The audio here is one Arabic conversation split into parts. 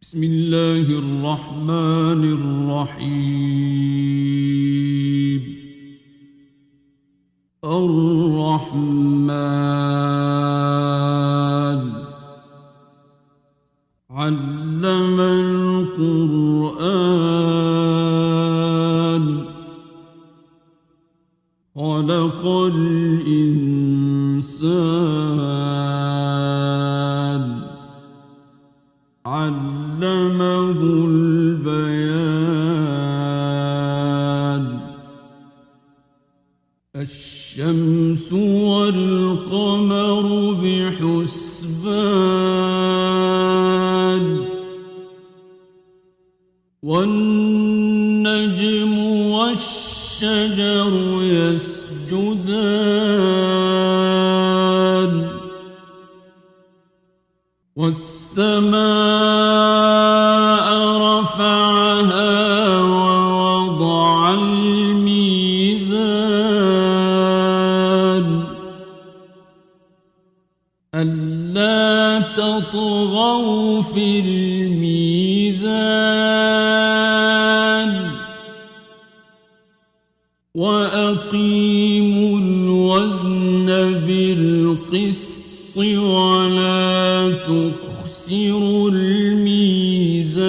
بسم الله الرحمن الرحيم. الرحمن علم القرآن خلق الإنسان علمه البيان. الشمس والقمر بحسبان والنجم والشجر يسجدان والسماء رفعها ووضع الميزان ألا تطغوا في الميزان وأقيموا الوزن بالقسط ولا تخسروا الميزان.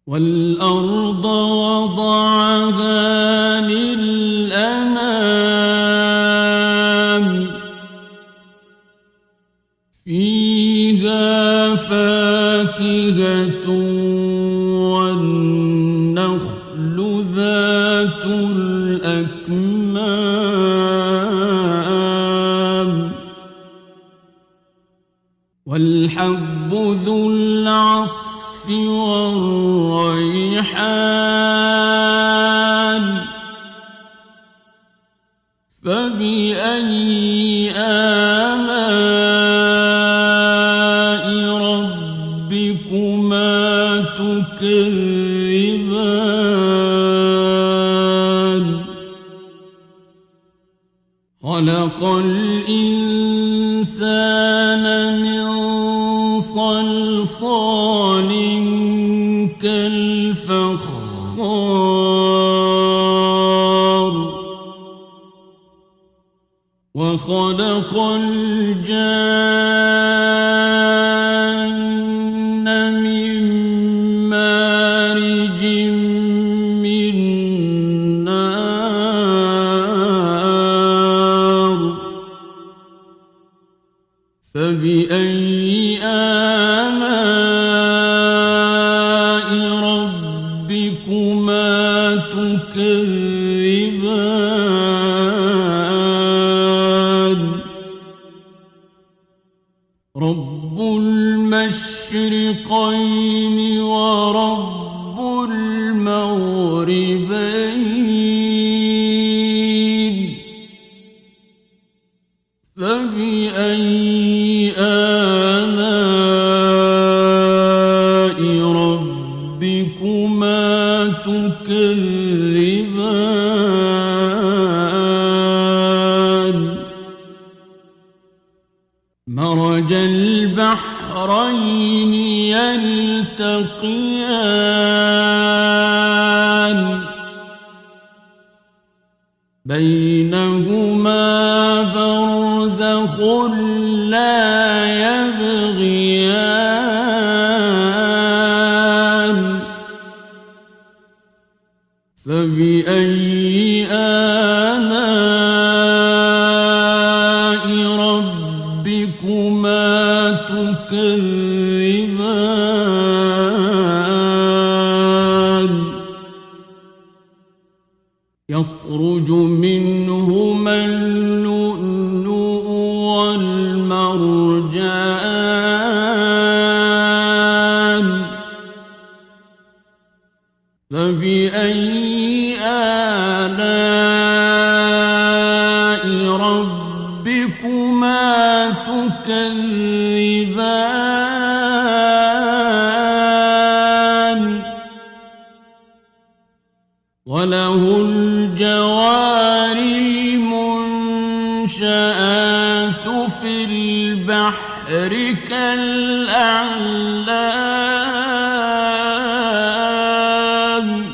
والأرض وضعها للأنام فيها فاكهة والنخل ذات الأكمام والحب ذو العصف والريحان فبأي آلاء ربكما تكذبان. خلق الإنسان من صلصال كالفخار وخلق الجان من مارج من نار فبأي آلاء ربكما تكذبان. رب المشرقين ورب المغربين فبأي آلاء ربكما تكذبان. مرج البحرين يلتقيان بينهما برزخ لا يبغيان فبأي آلاء ربكما تكذبان. يخرج منهما اللؤلؤ والمرجان فبأي آلاء ربكما تكذبان. وله الجوار المنشآت في البحر كالأعلام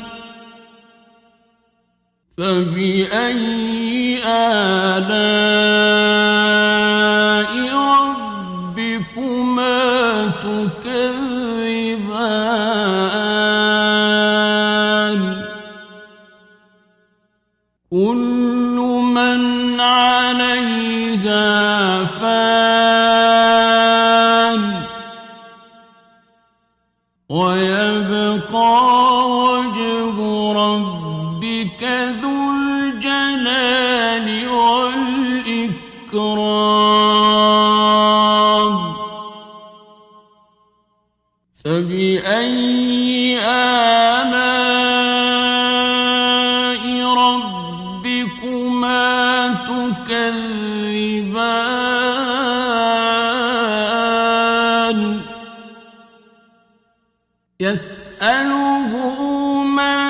فبأي آلاء ربكما تكذبان كل من عليها فان ويبقى وجه ربك ذو الجلال والإكرام فبأي آلاء ربكما تكذبان يسأله من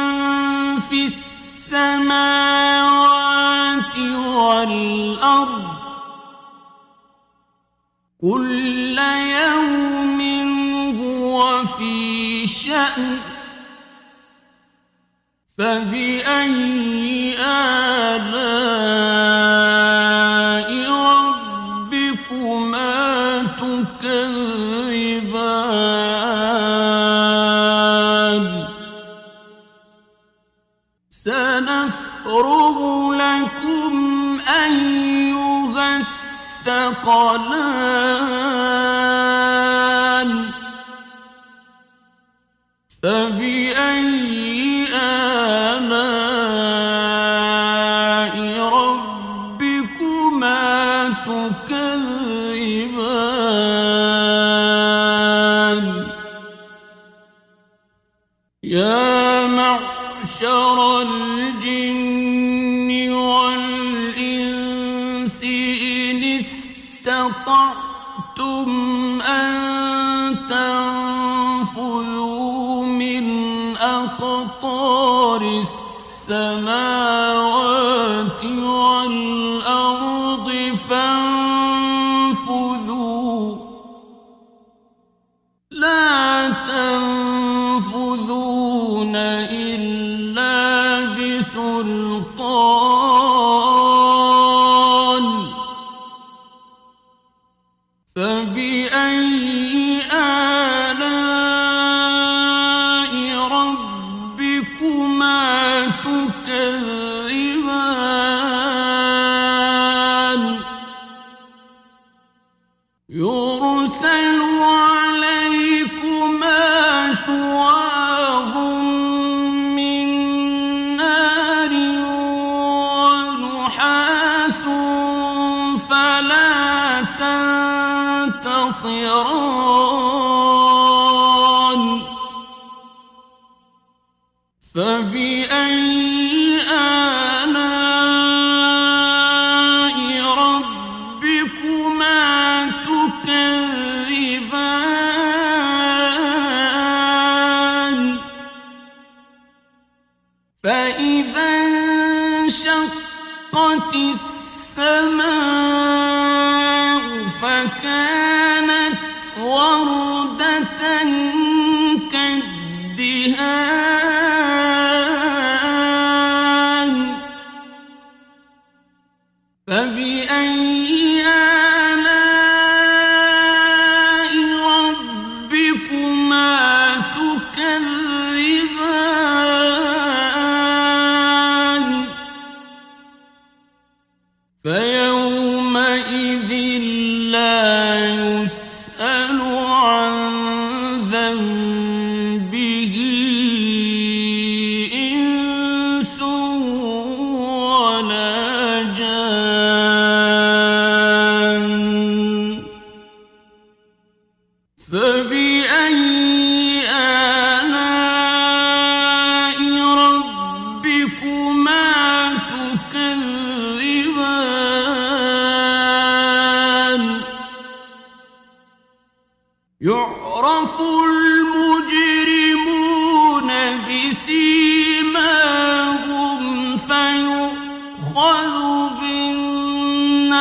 في السماوات والأرض كل يوم هو في شأن فبأي آلاء ربكما تكذبان سنفرغ لكم أيها الثقلان فبأي آلاء ربكما تكذبان يا معشر الجن والإنس إن استطعتم أن تنفذوا من أقطار السماوات والأرض فانفذوا لا تنفذون إلا بسلطان فبأي آلاء ربكما تكذبان يرسل عليكما شواظ من نار ونحاس فلا تنتصران فبأي آلاء ربكما تكذبان فإذا انشقت السماء فكانت وردة كالدهان فبأي آلاء ربكما تكذبان فيومئذ لا يسأل عن ذنبه إنس ولا جان فبأي آلاء ربكما تكذبان يعرف المجرمون بسيماهم فيؤخذ بالنواصي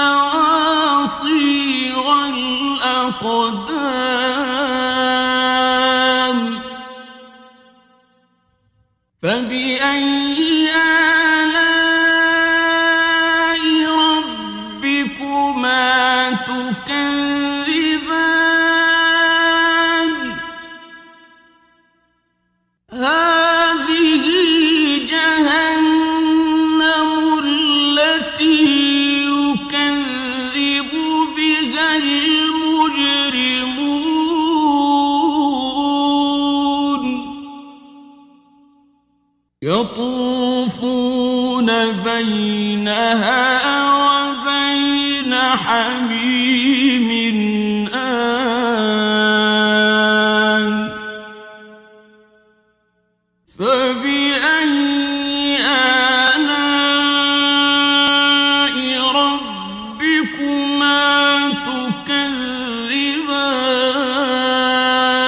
الأقدام فبأي آلاء ربكما تكذبان هذه جهنم التي يكذب بها المجرمون يطوفون بينها وبين حميم آن فبأي آلاء ربكما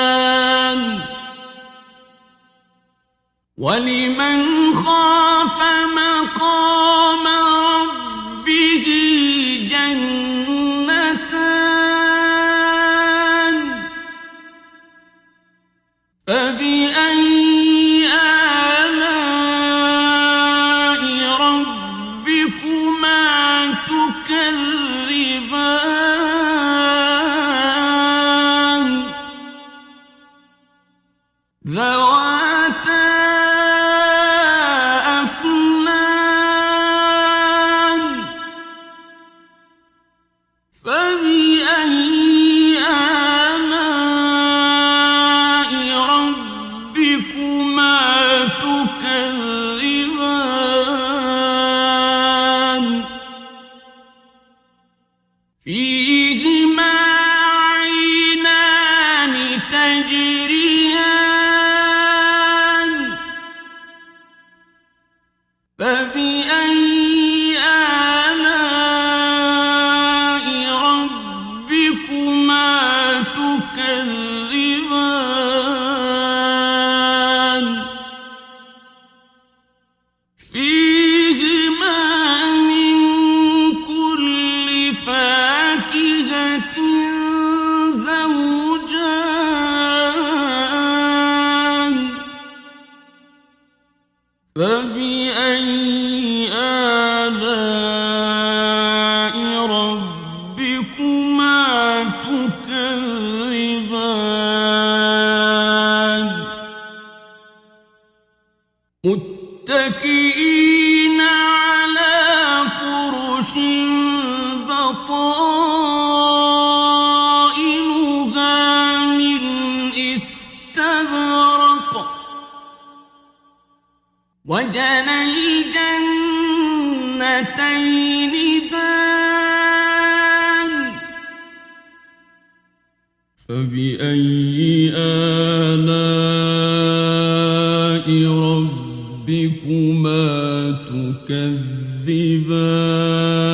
تكذبان ولمن خاف مقام ربه جنتان فبأي آلاء ربكما تكذبان ذواتا أفنان فبأي آلاء ربكما تكذبان فيهما عينان تجريان فبأي آلاء ربكما تكذبان فيهما من كل فاكهة زوجان فبأي آلاء ربكما تكذبان متكئين على فرش بطائنها من استبرق وجنى الجنتين دان فبأي آلاء ربكما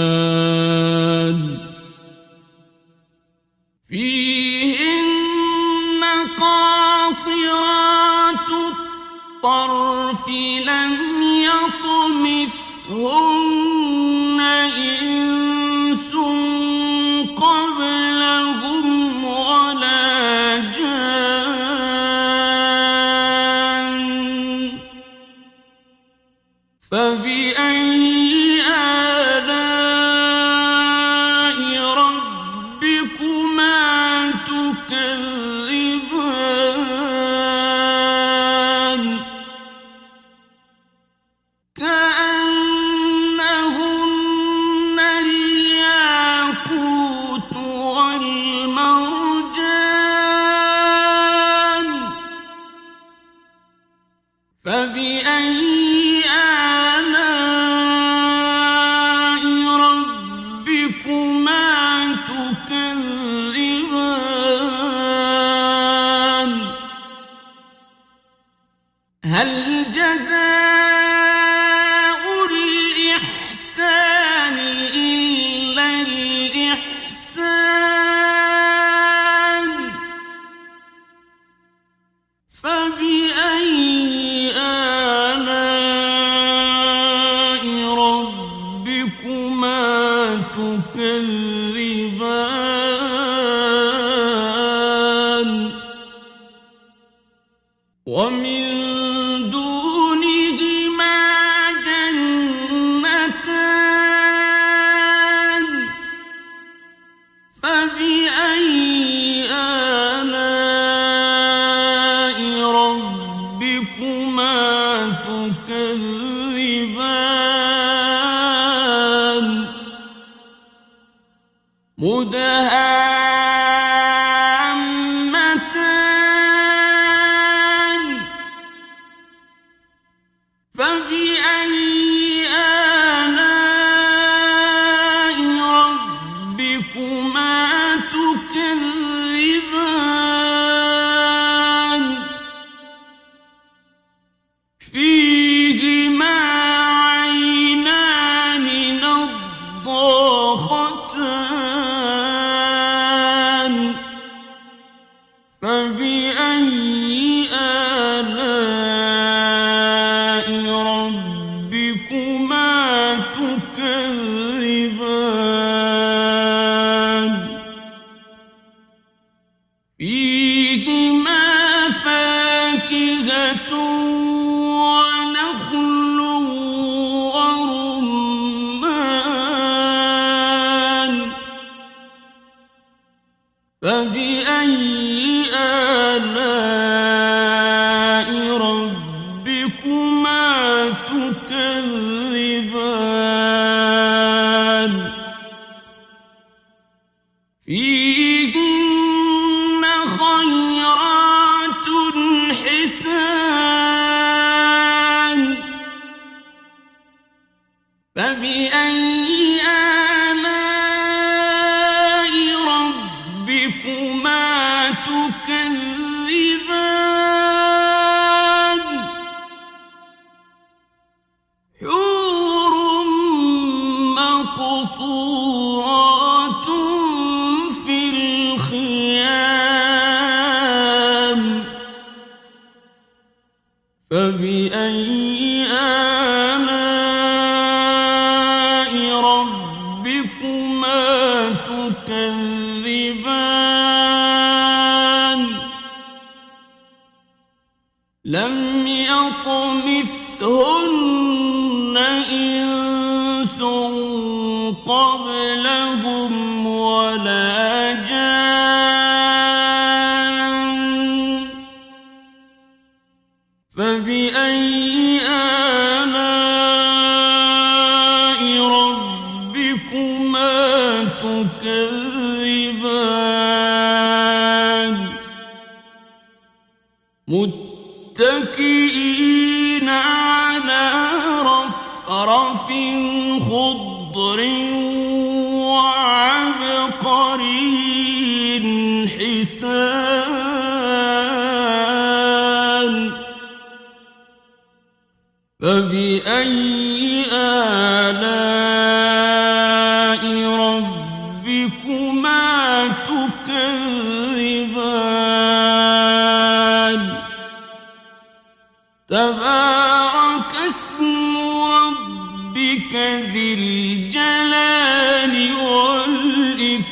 تكذبان فيهن قاصرات الطرف لم يطمثهن إنس قبلهم ولا جان فبأي آلاء ربكما تكذبان كأنهن الياقوت والمرجان فبأي آلاء ربكما تكذبان هل جزاء الإحسان إلا الإحسان فبأي آلاء ربكما تكذبان مدهامتان فبأي آلاء ربكما تكذبان فيهما عينان نضاختان فبأي آلاء ربكما تكذبان فيهما فاكهة ونخل ورمان فبأي آلاء ربكما تكذبان فيهن خيرات حسان فبأي آلاء ربكما تكذبان حور مقصورات في الخيام فبأي آلاء ربكما تكذبان لم يطمثهن إنس قبلهم ولا جان فبأي آلاء ربكما تكذبان متكئين على رفرف خضر وعبقري حسان فبأي آلاء ربكما تكذبان تبارك اسم ربك ذي الجلال والإكرام